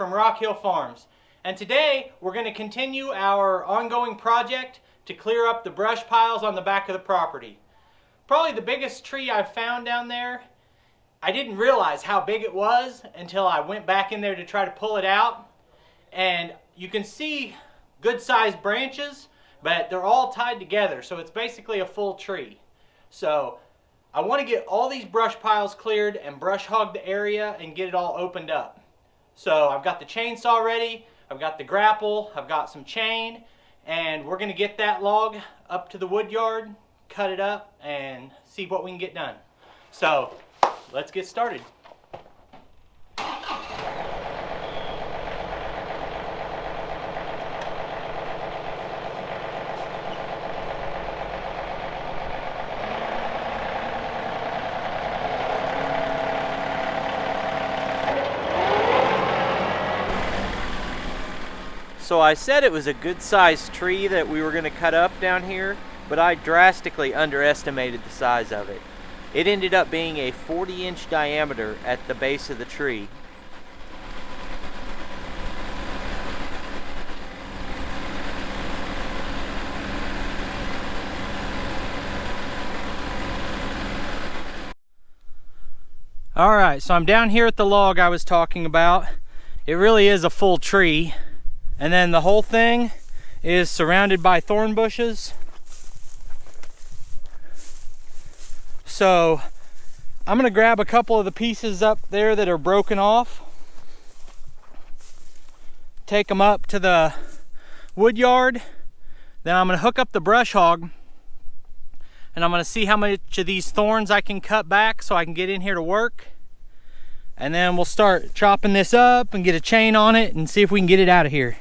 from Rock Hill Farms, and today we're going to continue our ongoing project to clear up the brush piles on the back of the property. Probably the biggest tree I've found down there. I didn't realize how big it was until I went back in there to try to pull it out, and you can see good sized branches, but they're all tied together, so it's basically a full tree. So I want to get all these brush piles cleared and brush hog the area and get it all opened up. So I've got the chainsaw ready, I've got the grapple, I've got some chain, and we're going to get that log up to the wood yard, cut it up, and see what we can get done. So let's get started. So I said it was a good sized tree that we were going to cut up down here, but I drastically underestimated the size of it. It ended up being a 40-inch diameter at the base of the tree. Alright, so I'm down here at the log I was talking about. It really is a full tree. And then the whole thing is surrounded by thorn bushes. So I'm going to grab a couple of the pieces up there that are broken off, take them up to the wood yard, then I'm going to hook up the brush hog, and I'm going to see how much of these thorns I can cut back so I can get in here to work. And then we'll start chopping this up and get a chain on it and see if we can get it out of here.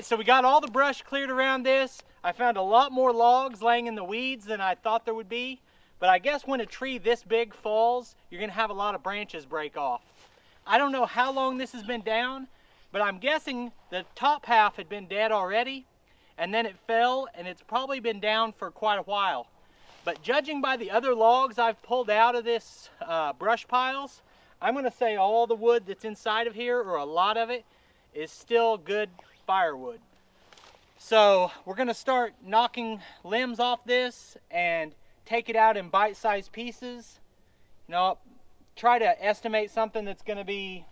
so we got all the brush cleared around this. I found a lot more logs laying in the weeds than I thought there would be. But I guess when a tree this big falls, you're gonna have a lot of branches break off. I don't know how long this has been down, but I'm guessing the top half had been dead already, and then it fell, and it's probably been down for quite a while. But judging by the other logs I've pulled out of this brush piles, I'm gonna say all the wood that's inside of here, or a lot of it, is still good firewood. So we're gonna start knocking limbs off this and take it out in bite-sized pieces. You know, try to estimate something that's gonna be,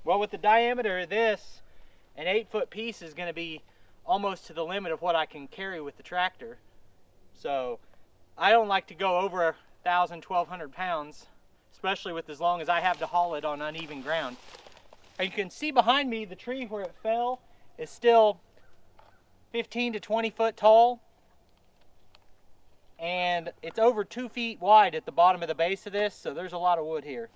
well, with the diameter of this, an 8-foot piece is gonna be almost to the limit of what I can carry with the tractor. So I don't like to go over 1,000, 1,200 pounds, especially with as long as I have to haul it on uneven ground. And you can see behind me, the tree where it fell is still 15 to 20 foot tall, and it's over 2 feet wide at the bottom of the base of this, so there's a lot of wood here.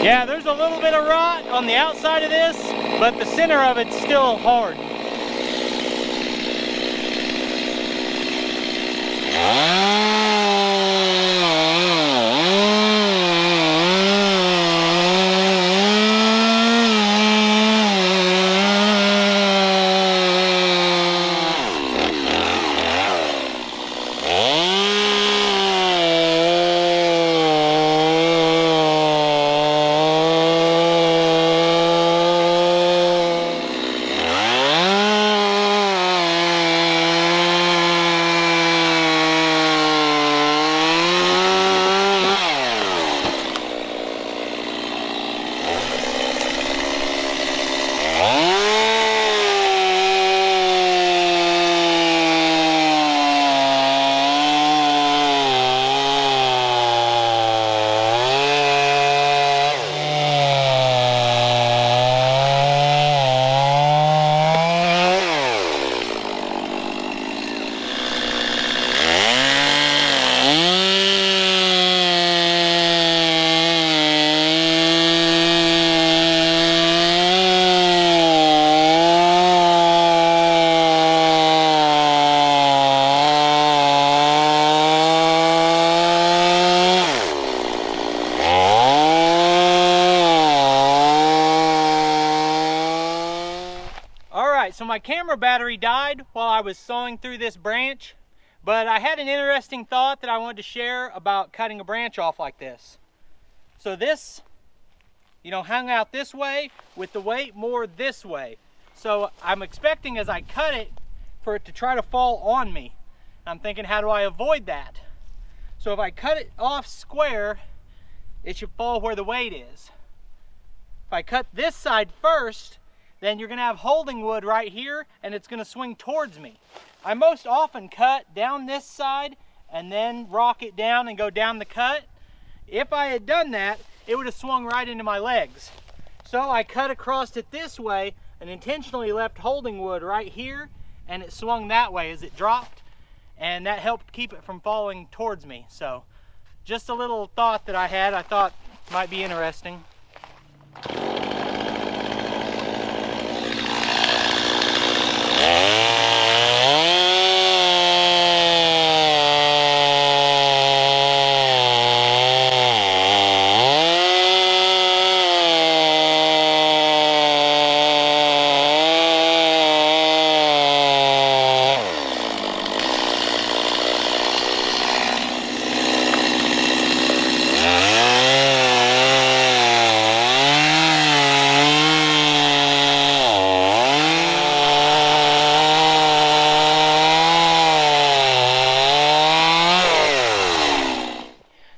Yeah, there's a little bit of rot on the outside of this, but the center of it's still hard. So my camera battery died while I was sawing through this branch, but I had an interesting thought that I wanted to share about cutting a branch off like this. So this, you know, hung out this way with the weight more this way. So I'm expecting as I cut it for it to try to fall on me. I'm thinking, how do I avoid that? So if I cut it off square, it should fall where the weight is. If I cut this side first, then you're gonna have holding wood right here and it's gonna swing towards me. I most often cut down this side and then rock it down and go down the cut. If I had done that, it would have swung right into my legs. So I cut across it this way and intentionally left holding wood right here, and it swung that way as it dropped, and that helped keep it from falling towards me. So just a little thought that I had, I thought might be interesting.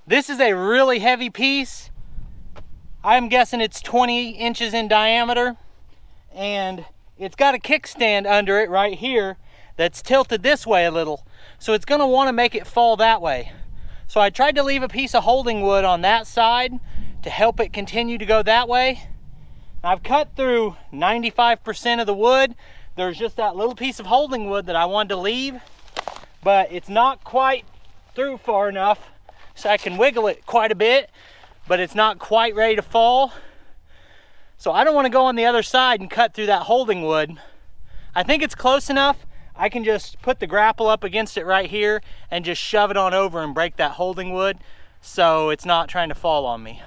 This is a really heavy piece, I'm guessing it's 20 inches in diameter, and it's got a kickstand under it right here that's tilted this way a little. So it's gonna wanna make it fall that way. So I tried to leave a piece of holding wood on that side to help it continue to go that way. I've cut through 95% of the wood. There's just that little piece of holding wood that I wanted to leave, but it's not quite through far enough, so I can wiggle it quite a bit, but it's not quite ready to fall. So I don't want to go on the other side and cut through that holding wood. I think it's close enough. I can just put the grapple up against it right here and just shove it on over and break that holding wood so it's not trying to fall on me.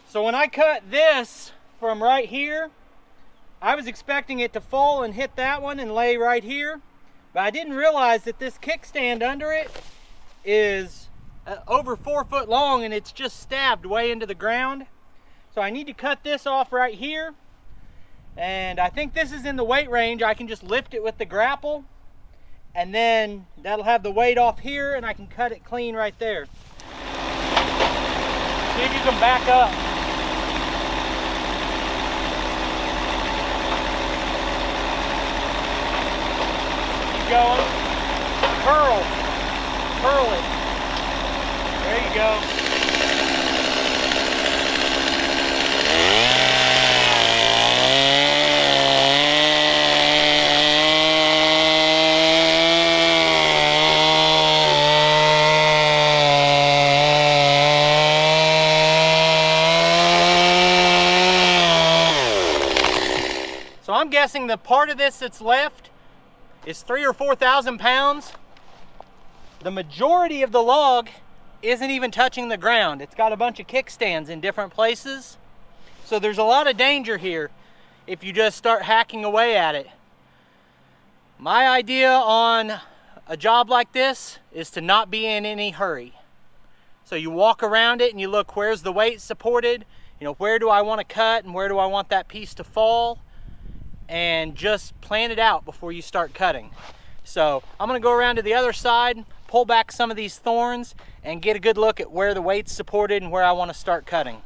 So when I cut this from right here, I was expecting it to fall and hit that one and lay right here, but I didn't realize that this kickstand under it is over 4 foot long and it's just stabbed way into the ground. So I need to cut this off right here, and I think this is in the weight range. I can just lift it with the grapple, and then that'll have the weight off here and I can cut it clean right there. See if you can back up. Going, curl it. There you go. So I'm guessing the part of this that's left is 3,000 or 4,000 pounds. The majority of the log isn't even touching the ground. It's got a bunch of kickstands in different places. So there's a lot of danger here if you just start hacking away at it. My idea on a job like this is to not be in any hurry. So you walk around it and you look, where's the weight supported? You know, where do I want to cut and where do I want that piece to fall? And just plan it out before you start cutting. So I'm gonna go around to the other side, pull back some of these thorns, and get a good look at where the weight's supported and where I want to start cutting.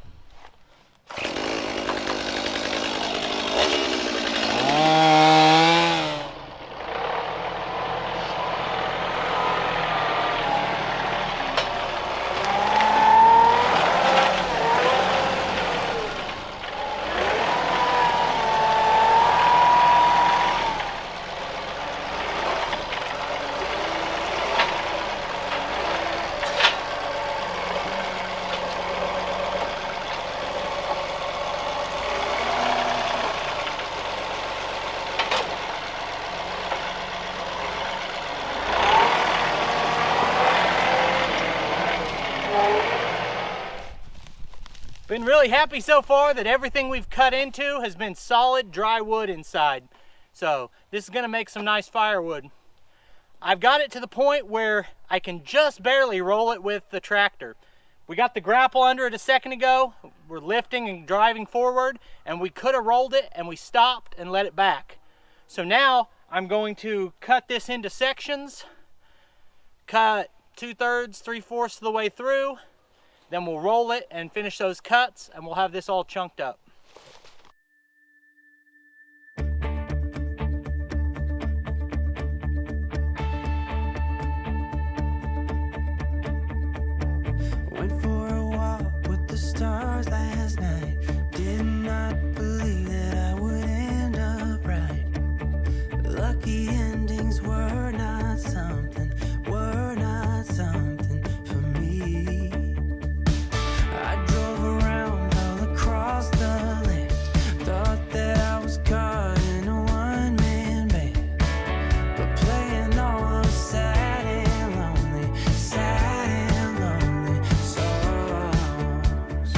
Been really happy so far that everything we've cut into has been solid dry wood inside. So this is gonna make some nice firewood. I've got it to the point where I can just barely roll it with the tractor. We got the grapple under it a second ago. We're lifting and driving forward, and we could have rolled it and we stopped and let it back. So now I'm going to cut this into sections, cut 2/3, 3/4 of the way through, then we'll roll it and finish those cuts, and we'll have this all chunked up. Went for a walk with the stars last night. Did not believe that I would end up right. Lucky endings were not something for me. I drove around all across the land. Thought that I was caught in a one-man band, but playing all those sad and lonely songs.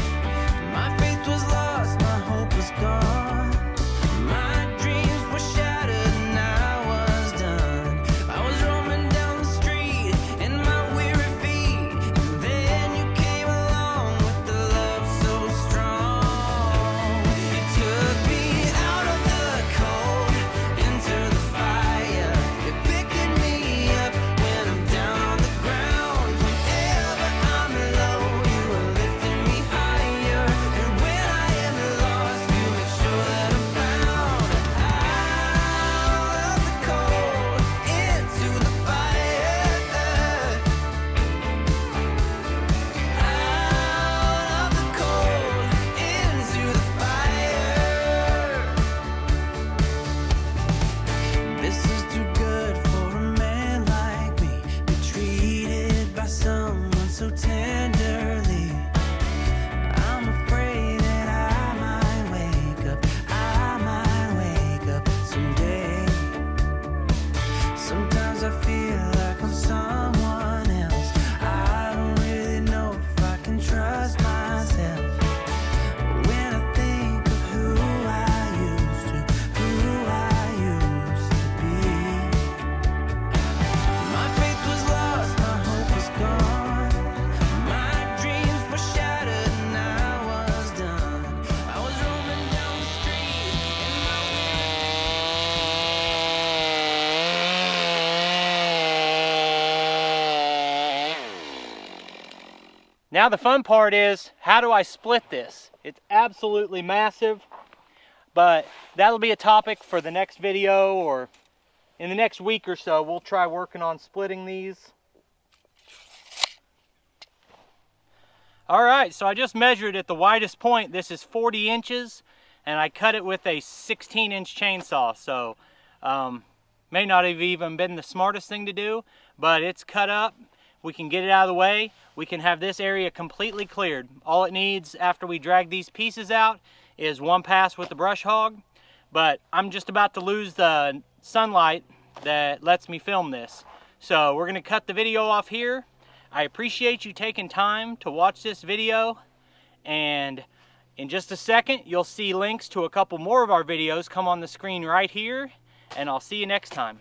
My faith was lost, my hope was gone. My dreams were shattered and I was done. I was roaming down the street in my weary feet, and then you came along with the love so strong. You took me out of the cold into the fire. You're picking me up when I'm down on the ground. Whenever I'm low, you are lifting me higher. And when I am lost, you make sure that I'm found. Out of the cold into the fire. Out of the cold into the fire. This is too good for a man like me, be treated by someone so tenderly. I'm afraid that I might wake up someday. Sometimes I feel like I'm someone else. I don't really know if I can trust myself. When I think of who I used to be. My faith was lost, my hope was gone. My dreams were shattered and I was done. I was roaming down the street in Now the fun part is, how do I split this? It's absolutely massive, but that'll be a topic for the next video, or in the next week or so, we'll try working on splitting these. All right, so I just measured at the widest point. This is 40 inches, and I cut it with a 16-inch chainsaw. So may not have even been the smartest thing to do, but it's cut up. We can get it out of the way. We can have this area completely cleared. All it needs after we drag these pieces out is one pass with the brush hog. But I'm just about to lose the sunlight that lets me film this. So we're gonna cut the video off here. I appreciate you taking time to watch this video, and in just a second you'll see links to a couple more of our videos come on the screen right here, and I'll see you next time.